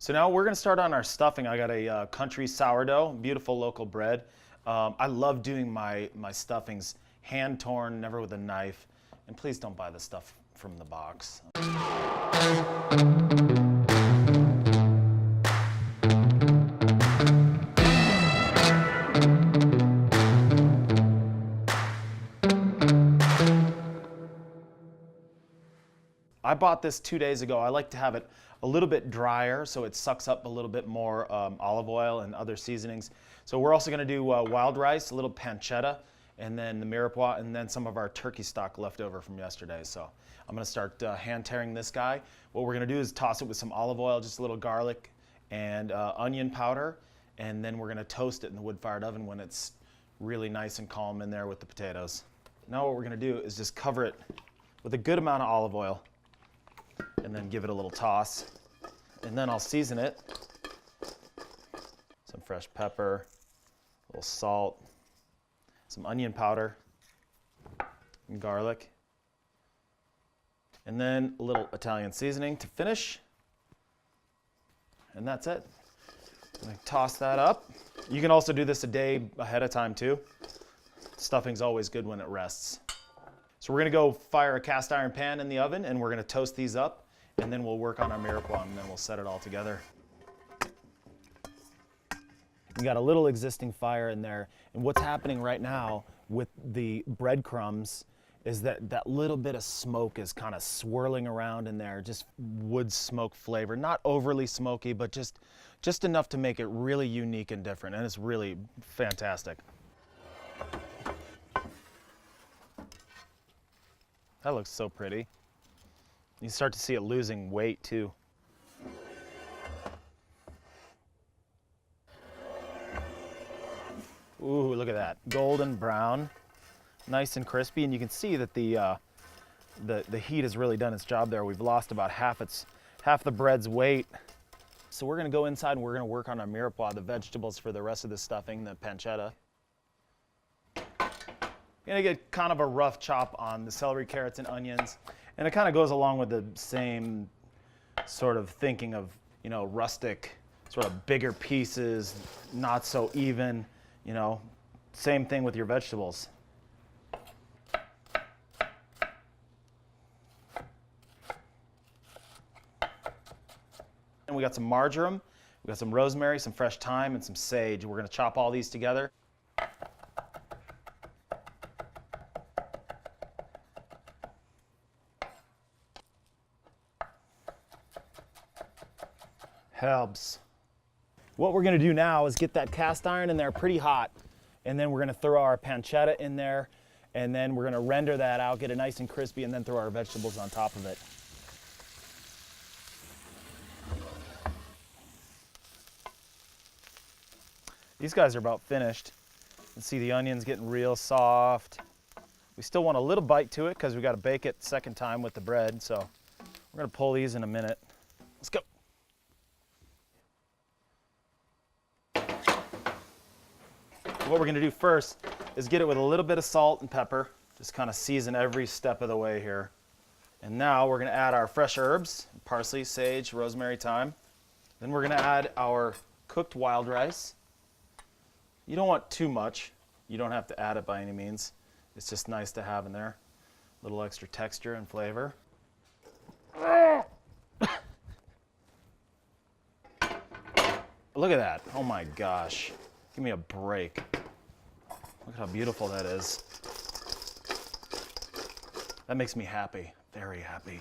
So now we're gonna start on our stuffing. I got a country sourdough, beautiful local bread. I love doing my stuffings hand torn, never with a knife. And please don't buy the stuff from the box. I bought this 2 days ago. I like to have it a little bit drier so it sucks up a little bit more olive oil and other seasonings. So we're also going to do wild rice, a little pancetta, and then the mirepoix, and then some of our turkey stock left over from yesterday. So I'm going to start hand tearing this guy. What we're going to do is toss it with some olive oil, just a little garlic and onion powder, and then we're going to toast it in the wood-fired oven when it's really nice and calm in there with the potatoes. Now what we're going to do is just cover it with a good amount of olive oil, and then give it a little toss. And then I'll season it. Some fresh pepper, a little salt, some onion powder, and garlic. And then a little Italian seasoning to finish. And that's it. I'm gonna toss that up. You can also do this a day ahead of time too. Stuffing's always good when it rests. So we're gonna go fire a cast iron pan in the oven, and we're gonna toast these up, and then we'll work on our mirepoix, and then we'll set it all together. We got a little existing fire in there, and what's happening right now with the breadcrumbs is that that little bit of smoke is kind of swirling around in there, just wood smoke flavor. Not overly smoky, but just enough to make it really unique and different, and it's really fantastic. That looks so pretty. You start to see it losing weight too. Ooh, look at that. Golden brown, nice and crispy, and you can see that the heat has really done its job there. We've lost about half the bread's weight. So we're gonna go inside and we're gonna work on our mirepoix, the vegetables for the rest of the stuffing, the pancetta. Gonna get kind of a rough chop on the celery, carrots, and onions. And it kind of goes along with the same sort of thinking of, you know, rustic, sort of bigger pieces, not so even, you know, same thing with your vegetables. And we got some marjoram, we got some rosemary, some fresh thyme, and some sage. We're gonna chop all these together. Helps. What we're gonna do now is get that cast iron in there pretty hot, and then we're gonna throw our pancetta in there, and then we're gonna render that out, get it nice and crispy, and then throw our vegetables on top of it. These guys are about finished. You can see the onions getting real soft. We still want a little bite to it because we gotta bake it second time with the bread, so we're gonna pull these in a minute. Let's go. What we're gonna do first is get it with a little bit of salt and pepper, just kind of season every step of the way here. And now we're gonna add our fresh herbs, parsley, sage, rosemary, thyme. Then we're gonna add our cooked wild rice. You don't want too much. You don't have to add it by any means. It's just nice to have in there. A little extra texture and flavor. Look at that, oh my gosh. Give me a break. Look at how beautiful that is. That makes me happy, very happy.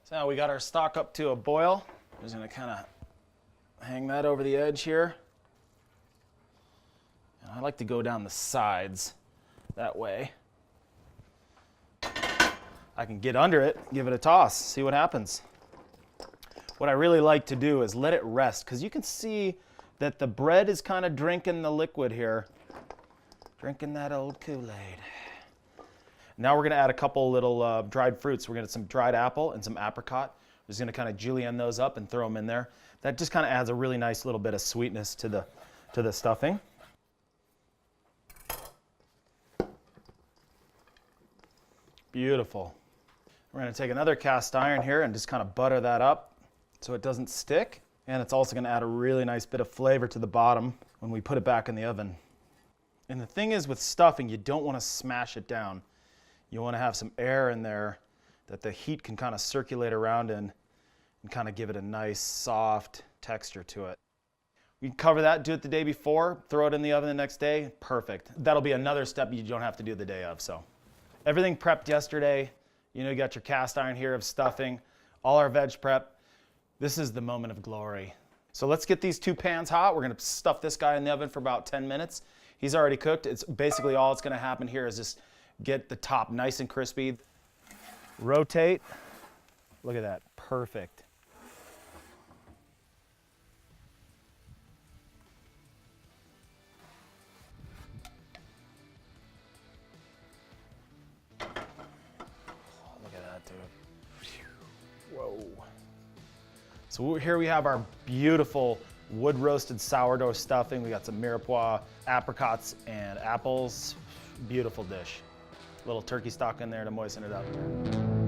So now we got our stock up to a boil. I'm just gonna kind of hang that over the edge here. And I like to go down the sides that way. I can get under it, give it a toss, see what happens. What I really like to do is let it rest, because you can see that the bread is kind of drinking the liquid here. Drinking that old Kool-Aid. Now we're gonna add a couple little dried fruits. We're gonna add some dried apple and some apricot. We're just gonna kind of julienne those up and throw them in there. That just kind of adds a really nice little bit of sweetness to the stuffing. Beautiful. We're gonna take another cast iron here and just kind of butter that up so it doesn't stick. And it's also going to add a really nice bit of flavor to the bottom when we put it back in the oven. And the thing is with stuffing, you don't want to smash it down. You want to have some air in there that the heat can kind of circulate around in and kind of give it a nice soft texture to it. We can cover that, do it the day before, throw it in the oven the next day, perfect. That'll be another step you don't have to do the day of. So everything prepped yesterday. You know, you got your cast iron here of stuffing, all our veg prep. This is the moment of glory. So let's get these 2 pans hot. We're gonna stuff this guy in the oven for about 10 minutes. He's already cooked. It's basically all that's gonna happen here is just get the top nice and crispy. Rotate. Look at that, perfect. Look at that, dude. Whoa. So here we have our beautiful wood roasted sourdough stuffing. We got some mirepoix, apricots, and apples. Beautiful dish. Little turkey stock in there to moisten it up.